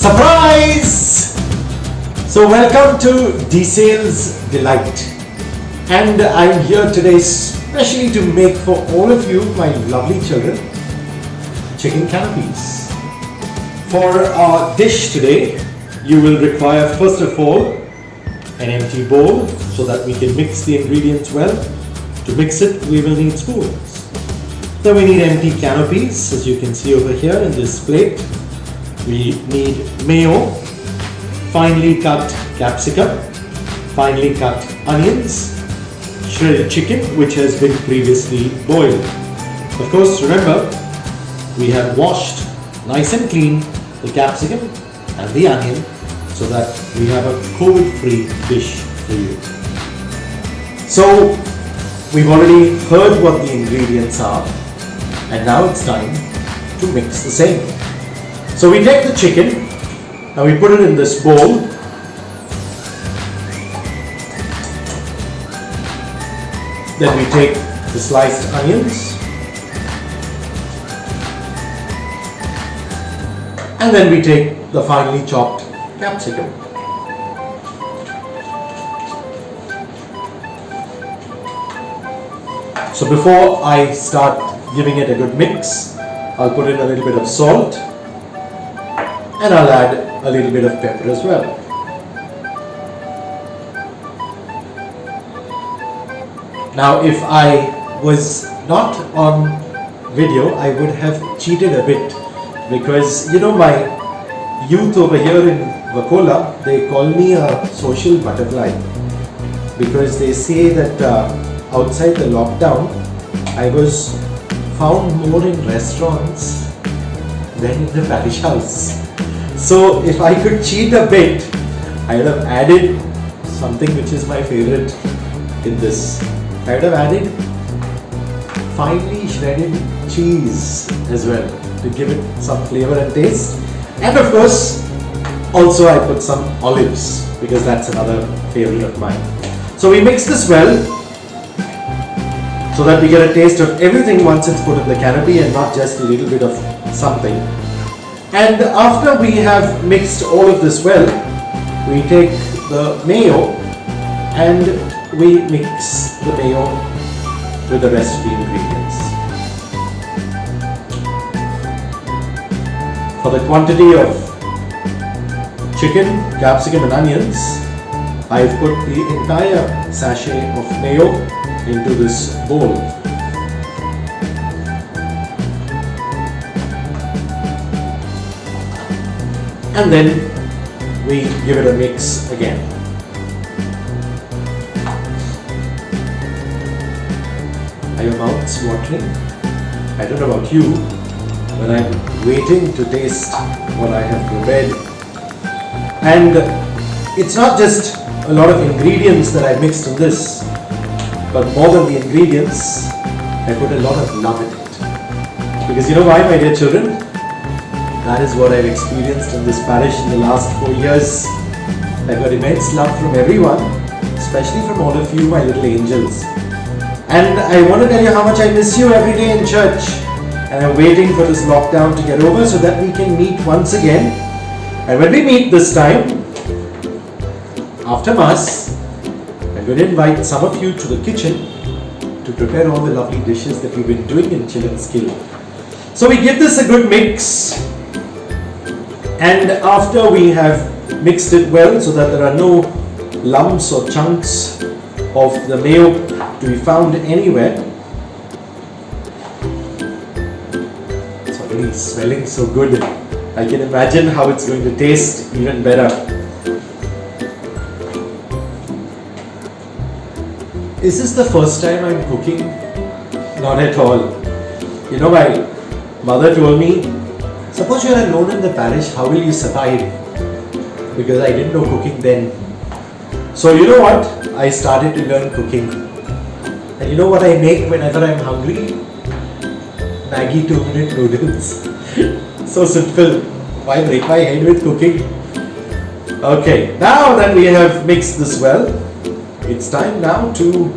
Surprise! So welcome to D-Sales Delight, and I'm here today especially to make for all of you, my lovely children, chicken canopies. For our dish today, you will require first of all an empty bowl so that we can mix the ingredients well. To mix it, we will need spoons. Then we need empty canopies, as you can see over here in this plate. We need mayo, finely cut capsicum, finely cut onions, shredded chicken which has been previously boiled. Of course, remember, we have washed nice and clean the capsicum and the onion so that we have a COVID-free dish for you. So, we've already heard what the ingredients are, and now it's time to mix the same. So we take the chicken and we put it in this bowl. Then we take the sliced onions. And then we take the finely chopped capsicum. So before I start giving it a good mix, I'll put in a little bit of salt. And I'll add a little bit of pepper as well. Now if I was not on video, I would have cheated a bit, because you know, my youth over here in Vakola, they call me a social butterfly, because they say that outside the lockdown I was found more in restaurants than in the parish house. So if I could cheat a bit, I would have added something which is my favorite in this. I would have added finely shredded cheese as well to give it some flavor and taste. And of course, also I put some olives because that's another favorite of mine. So we mix this well so that we get a taste of everything once it's put in the canopy and not just a little bit of something. And after we have mixed all of this well, we take the mayo and we mix the mayo with the rest of the ingredients. For the quantity of chicken, capsicum and onions, I've put the entire sachet of mayo into this bowl. And then we give it a mix again. Are your mouths watering? I don't know about you, but I'm waiting to taste what I have prepared. And it's not just a lot of ingredients that I mixed in this, but more than the ingredients, I put a lot of love in it. Because you know why, my dear children? That is what I've experienced in this parish in the last 4 years. I got immense love from everyone, especially from all of you, my little angels. And I want to tell you how much I miss you every day in church. And I'm waiting for this lockdown to get over so that we can meet once again. And when we meet this time, after Mass, I'm going to invite some of you to the kitchen to prepare all the lovely dishes that we've been doing in Children's Skill. So we give this a good mix. And after we have mixed it well so that there are no lumps or chunks of the mayo to be found anywhere. It's already smelling so good. I can imagine how it's going to taste even better. Is this the first time I'm cooking? Not at all. You know, my mother told me, suppose you are alone in the parish, how will you survive? Because I didn't know cooking then. So you know what? I started to learn cooking. And you know what I make whenever I'm hungry? Maggi 2-minute noodles. So simple. Why break my head with cooking? Okay, now that we have mixed this well, it's time now to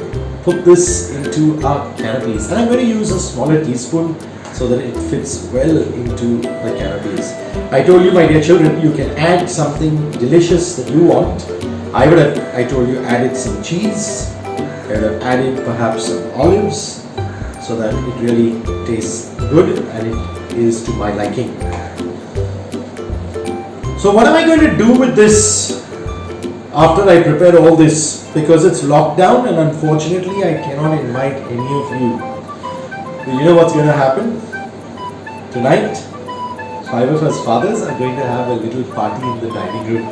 put this into our canopies. And I'm going to use a smaller teaspoon so that it fits well into the canopies. I told you, my dear children, you can add something delicious that you want. I told you, added some cheese. I would have added perhaps some olives so that it really tastes good and it is to my liking. So what am I going to do with this after I prepare all this? Because it's locked down and unfortunately I cannot invite any of you. Do you know what's going to happen? Tonight, 5 of us fathers are going to have a little party in the dining room.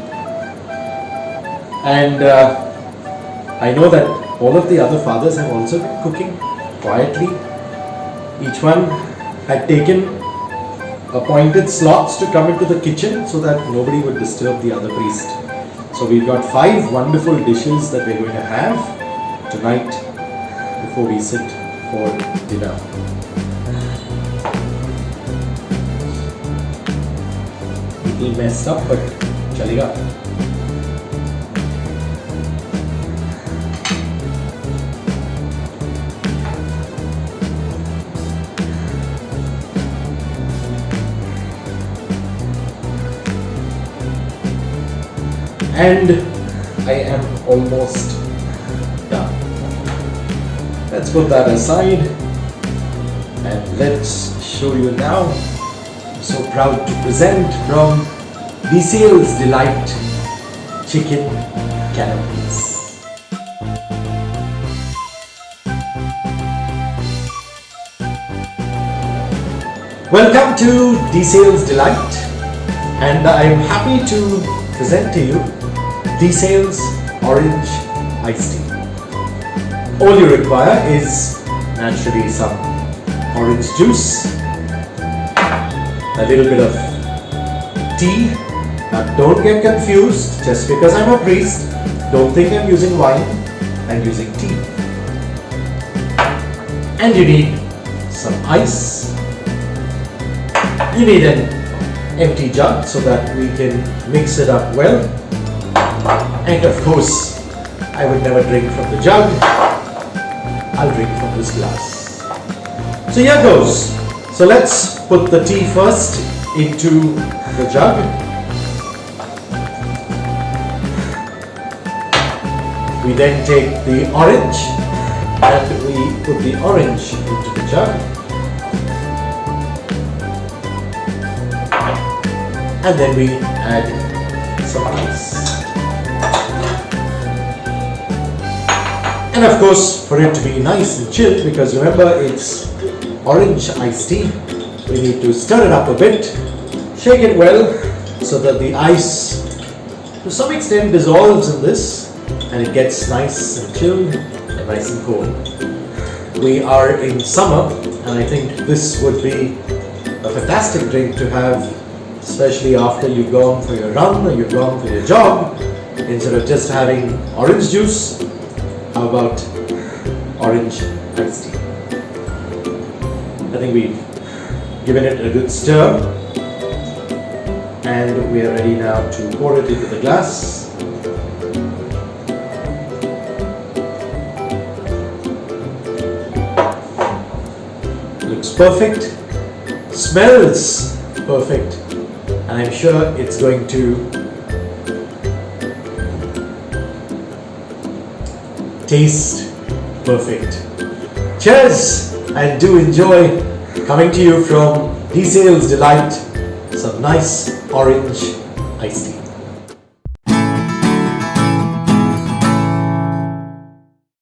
And I know that all of the other fathers have also been cooking quietly. Each one had taken appointed slots to come into the kitchen so that nobody would disturb the other priest. So we've got 5 wonderful dishes that we're going to have tonight before we sit for dinner. Little messed up, but chalega. And I am almost done. Let's put that aside and let's show you now. I'm so proud to present from Disiel's Delight Chicken Canopies. Welcome to Disiel's Delight, and I'm happy to present to you Disiel's Orange Iced Tea. All you require is naturally some orange juice, a little bit of tea. Now don't get confused, just because I'm a priest, don't think I'm using wine, I'm using tea. And you need some ice. You need an empty jug so that we can mix it up well. And of course, I would never drink from the jug. I'll drink from this glass. So here goes. So let's put the tea first into the jug. We then take the orange and we put the orange into the jug. And then we add some ice. And of course, for it to be nice and chilled, because remember it's orange iced tea, we need to stir it up a bit, shake it well so that the ice to some extent dissolves in this and it gets nice and chilled and nice and cold. We are in summer and I think this would be a fantastic drink to have, especially after you've gone for your run or you've gone for your jog. Instead of just having orange juice, how about orange iced tea? I think we've given it a good stir and we are ready now to pour it into the glass. Looks perfect, smells perfect, and I'm sure it's going to taste perfect. Cheers, and do enjoy. Coming to you from Disiel's Delight, some nice orange iced tea.